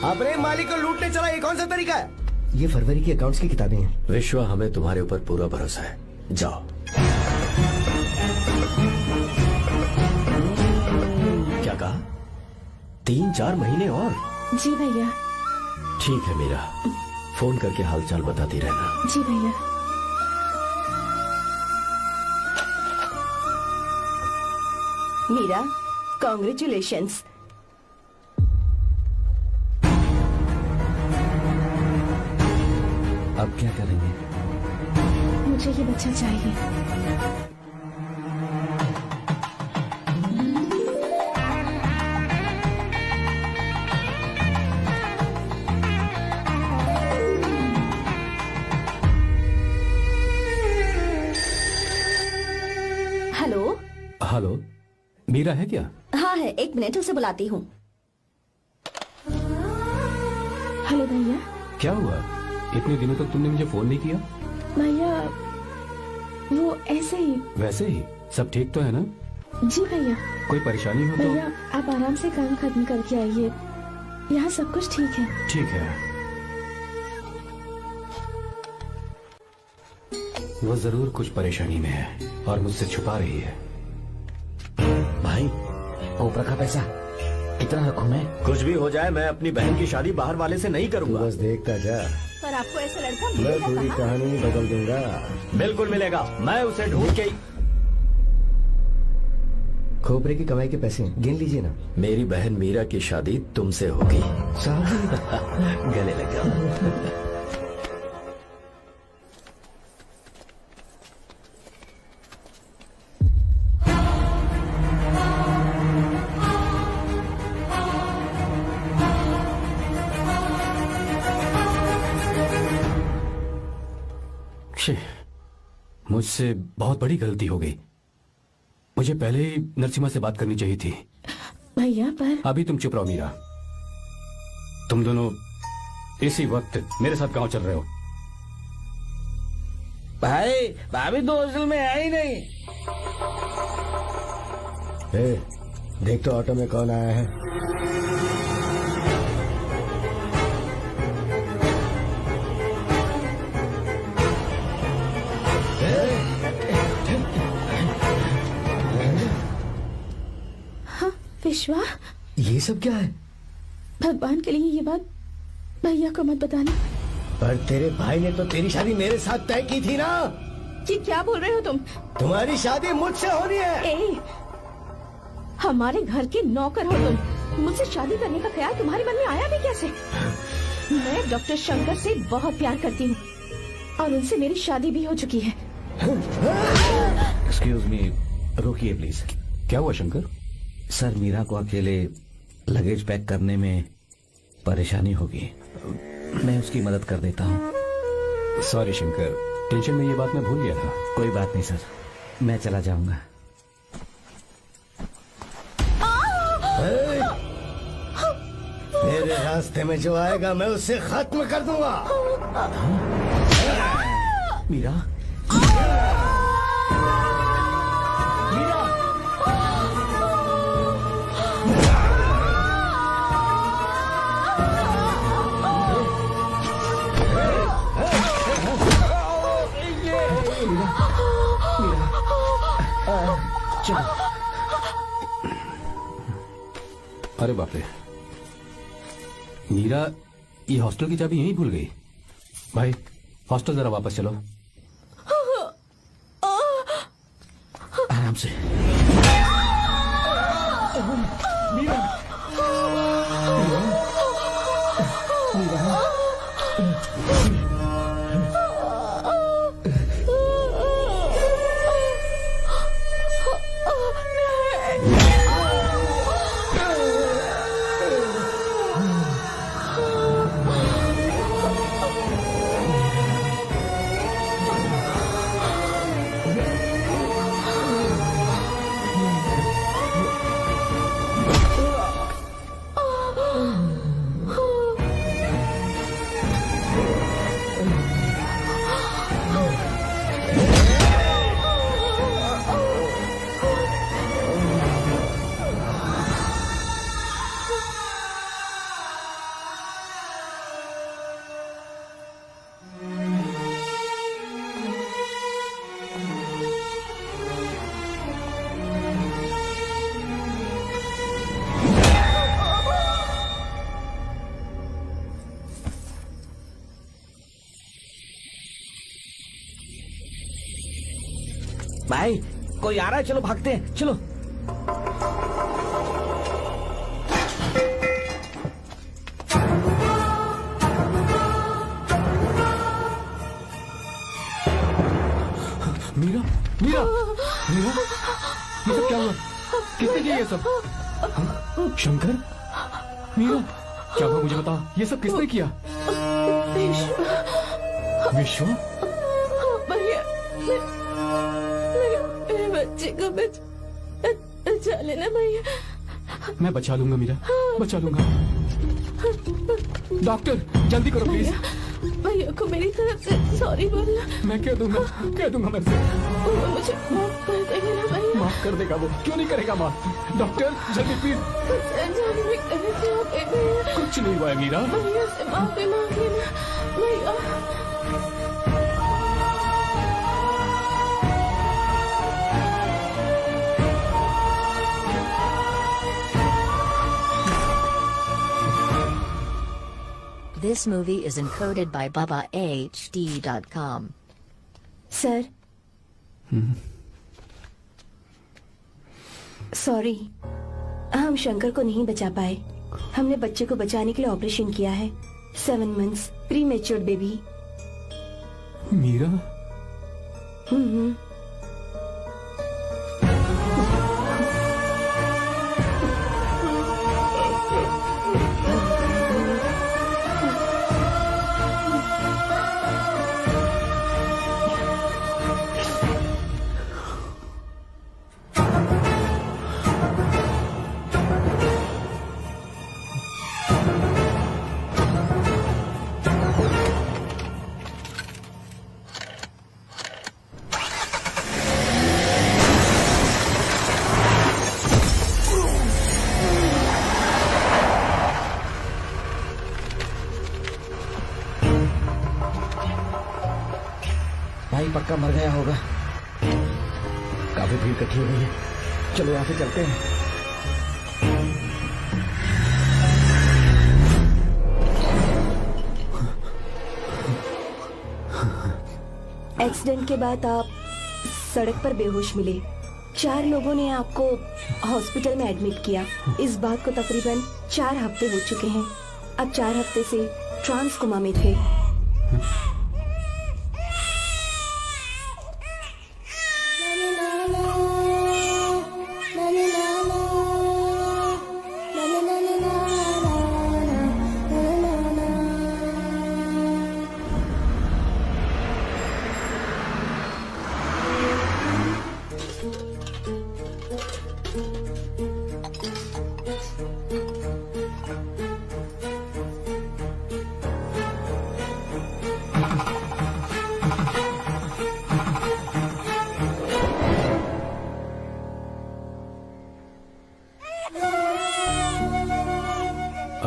अपने मालिक को लूटने चला, ये कौन सा तरीका है? ये फरवरी की अकाउंट्स की किताबें हैं। विश्वा, हमें तुम्हारे ऊपर पूरा भरोसा है, जाओ। क्या कहा? 3-4 महीने और? जी भैया। ठीक है मीरा, फोन करके हालचाल बताती रहना। जी भैया। मीरा, कॉन्ग्रेचुलेशंस। अब क्या करेंगे? मुझे ये बच्चा चाहिए। हेलो। हेलो, मीरा है क्या? हाँ है, 1 मिनट, उसे बुलाती हूँ। हेलो भैया। क्या हुआ? इतने दिनों तक तुमने मुझे फोन नहीं किया? भैया वो ऐसे ही। वैसे ही सब ठीक तो है ना? जी भैया। कोई परेशानी हो तो? भैया आप आराम से काम खत्म करके आइए, यहाँ सब कुछ ठीक है। ठीक है। वो जरूर कुछ परेशानी में है और मुझसे छुपा रही है। भाई, ओपरा का पैसा कितना रखूं मैं? कुछ भी हो जाए, मैं अपनी बहन की शादी बाहर वाले से नहीं करूंगा। बस देखता जा, पर आपको ऐसा लड़का मैं मिलेगा पूरी कहाँ? कहानी बदल दूंगा। बिल्कुल मिलेगा, मैं उसे ढूंढ के। खोपरे की कमाई के पैसे गिन लीजिए ना। मेरी बहन मीरा की शादी तुमसे होगी। साहब गले लग जाओ। मुझसे बहुत बड़ी गलती हो गई। मुझे पहले ही नरसिम्हा से बात करनी चाहिए थी। भैया पर अभी तुम चुप रहो मीरा। तुम दोनों इसी वक्त मेरे साथ गांव चल रहे हो। भाई भाभी तो हॉस्टल में है ही नहीं। देख तो ऑटो में कौन आया है। विश्वा, ये सब क्या है? भगवान के लिए ये बात भैया को मत बताना। पर तेरे भाई ने तो तेरी शादी मेरे साथ तय की थी ना। ये क्या बोल रहे हो तुम? तुम्हारी शादी मुझसे होनी है। हमारे घर के नौकर हो तुम, मुझसे शादी करने का ख्याल तुम्हारे मन में आया भी कैसे? मैं डॉक्टर शंकर से बहुत प्यार करती हूँ और उनसे मेरी शादी भी हो चुकी है। एक्सक्यूज मी, रोकिए प्लीज। क्या हुआ शंकर? सर, मीरा को अकेले लगेज पैक करने में परेशानी होगी, मैं उसकी मदद कर देता हूँ। सॉरी शंकर, टेंशन में ये बात मैं भूल गया था। कोई बात नहीं सर, मैं चला जाऊंगा। मेरे रास्ते में जो आएगा मैं उससे खत्म कर दूंगा। मीरा, अरे बाप रे, मीरा ये हॉस्टल की चाबी यहीं भूल गई। भाई हॉस्टल जरा वापस चलो। आराम से। मीरा, भाई कोई आ रहा है, चलो भागते हैं, चलो। मीरा मीरा मीरा, ये सब क्या हुआ? किसने किया ये सब? हाँ? शंकर, मीरा क्या हुआ मुझे बताओ, ये सब किसने किया? विश्व, भैया मेरे बच्चे को बचा लेना भैया। मैं बचा लूंगा मीरा, बचा लूंगा। डॉक्टर जल्दी करो प्लीज। भैया को मेरी तरफ से सॉरी बोलना। मैं कह दूंगा मैं से। वो मुझे माफ कर देगा ना भैया? माफ कर देगा वो, क्यों नहीं करेगा माफ? डॉक्टर जल्दी प्लीज। जाने में कैसे हो गए भैया? कुछ नहीं हुआ है मीरा। भैया से माफी मांगे ना भैया। This movie is encoded by BabaHD.com. Sir sorry, हम शंकर को नहीं बचा पाए। हमने बच्चे को बचाने के लिए ऑपरेशन किया है। 7 months pre matured baby. Meera, भाई पक्का मर गया होगा। काफी भीड़ इकट्ठी हो गई है, चलो यहाँ से चलते हैं। एक्सीडेंट के बाद आप सड़क पर बेहोश मिले। 4 लोगों ने आपको हॉस्पिटल में एडमिट किया। इस बात को तकरीबन 4 हफ्ते हो चुके हैं। अब 4 हफ्ते से ट्रांस कोमा में थे।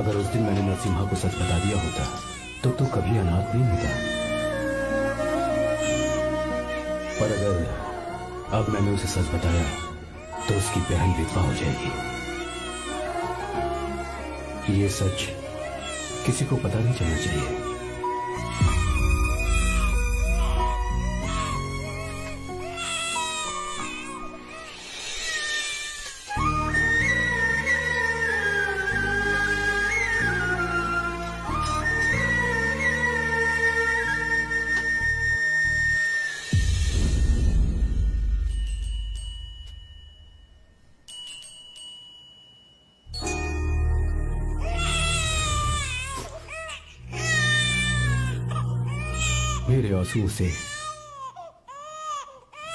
अगर उस दिन मैंने नरसिम्हा को सच बता दिया होता तो तू कभी अनाथ नहीं होता। पर अगर अब मैंने उसे सच बताया तो उसकी बहन विधवा हो जाएगी। ये सच किसी को पता नहीं चलना चाहिए। मेरे आंसुओं से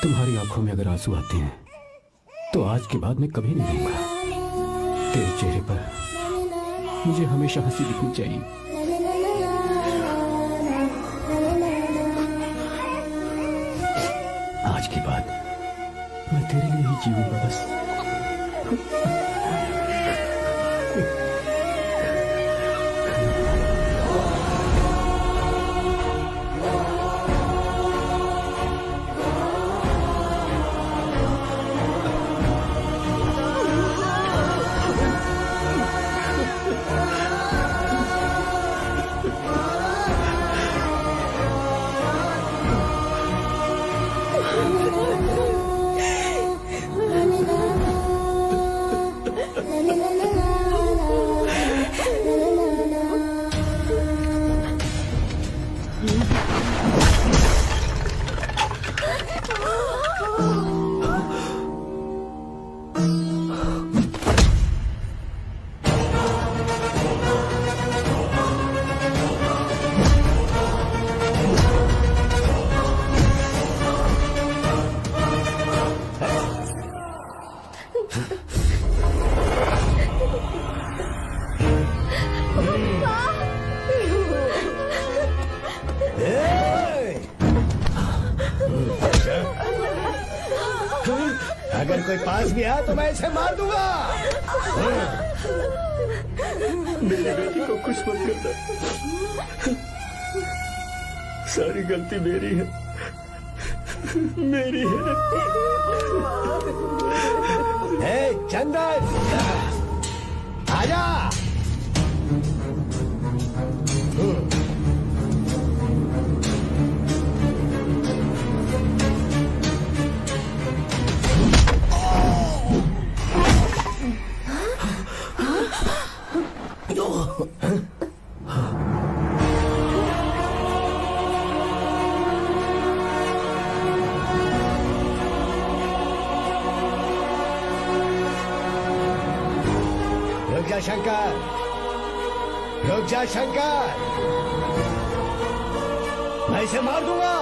तुम्हारी आंखों में अगर आंसू आते हैं तो आज के बाद मैं कभी नहीं रहूंगा। तेरे चेहरे पर मुझे हमेशा हंसी दिखनी चाहिए। आज के बाद मैं तेरे लिए ही जीऊंगा बस। कोई पास भी आया तो मैं इसे मार दूंगा। मेरी बेटी को कुछ मत करना, सारी गलती मेरी है, मेरी है। हे चंदन, आजा। रुक जा शंकर, रुक जा शंकर, मैं इसे मार दूंगा।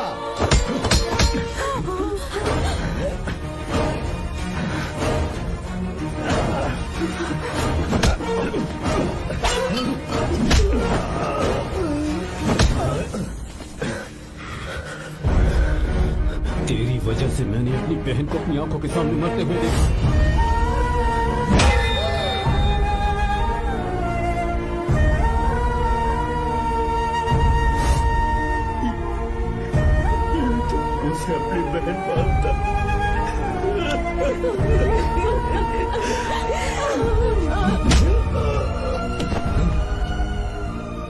तेरी वजह से मैंने अपनी बहन को अपनी आंखों के सामने मरते हुए देखा। उसे अपनी बहन पालता,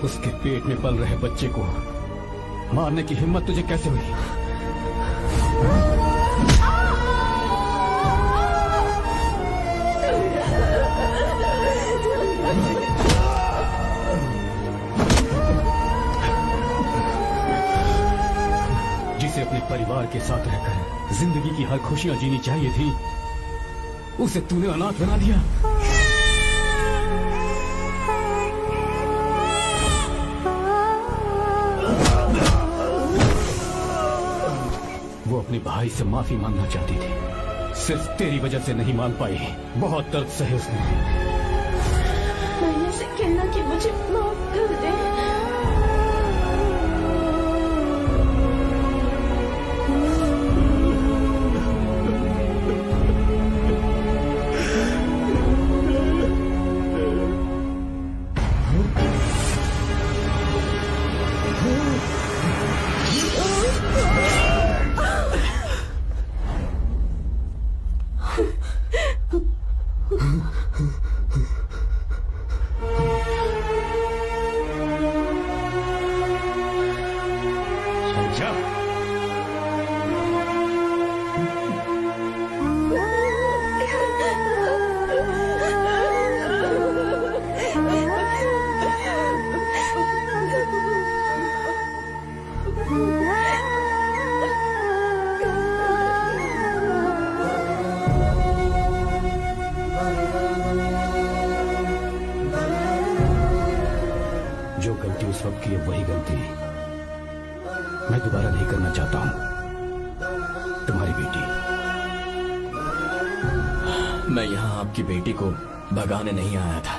उसके पेट में पल रहे बच्चे को मारने की हिम्मत तुझे कैसे हुई? जिसे अपने परिवार के साथ रहकर जिंदगी की हर खुशियां जीनी चाहिए थी, उसे तूने अनाथ बना दिया। वो अपने भाई से माफी मांगना चाहती थी, सिर्फ तेरी वजह से नहीं मान पाई। बहुत दर्द सहे उसने। मैंने से कहना कि मुझे माफ कर दे। जो गलती उस वक्त की है वही गलती मैं दोबारा नहीं करना चाहता हूं। तुम्हारी बेटी। मैं यहाँ आपकी बेटी को भगाने नहीं आया था,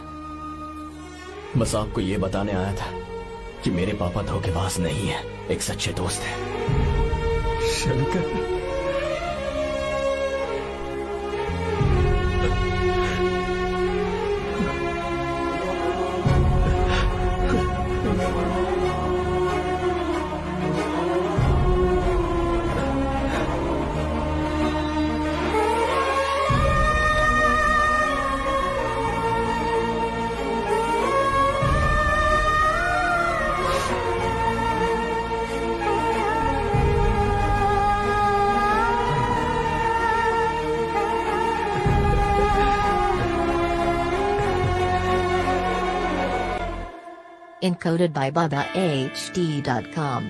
बस आपको ये बताने आया था कि मेरे पापा धोखेबाज नहीं है, एक सच्चे दोस्त है। Shankar, Encoded by BabaHD.com.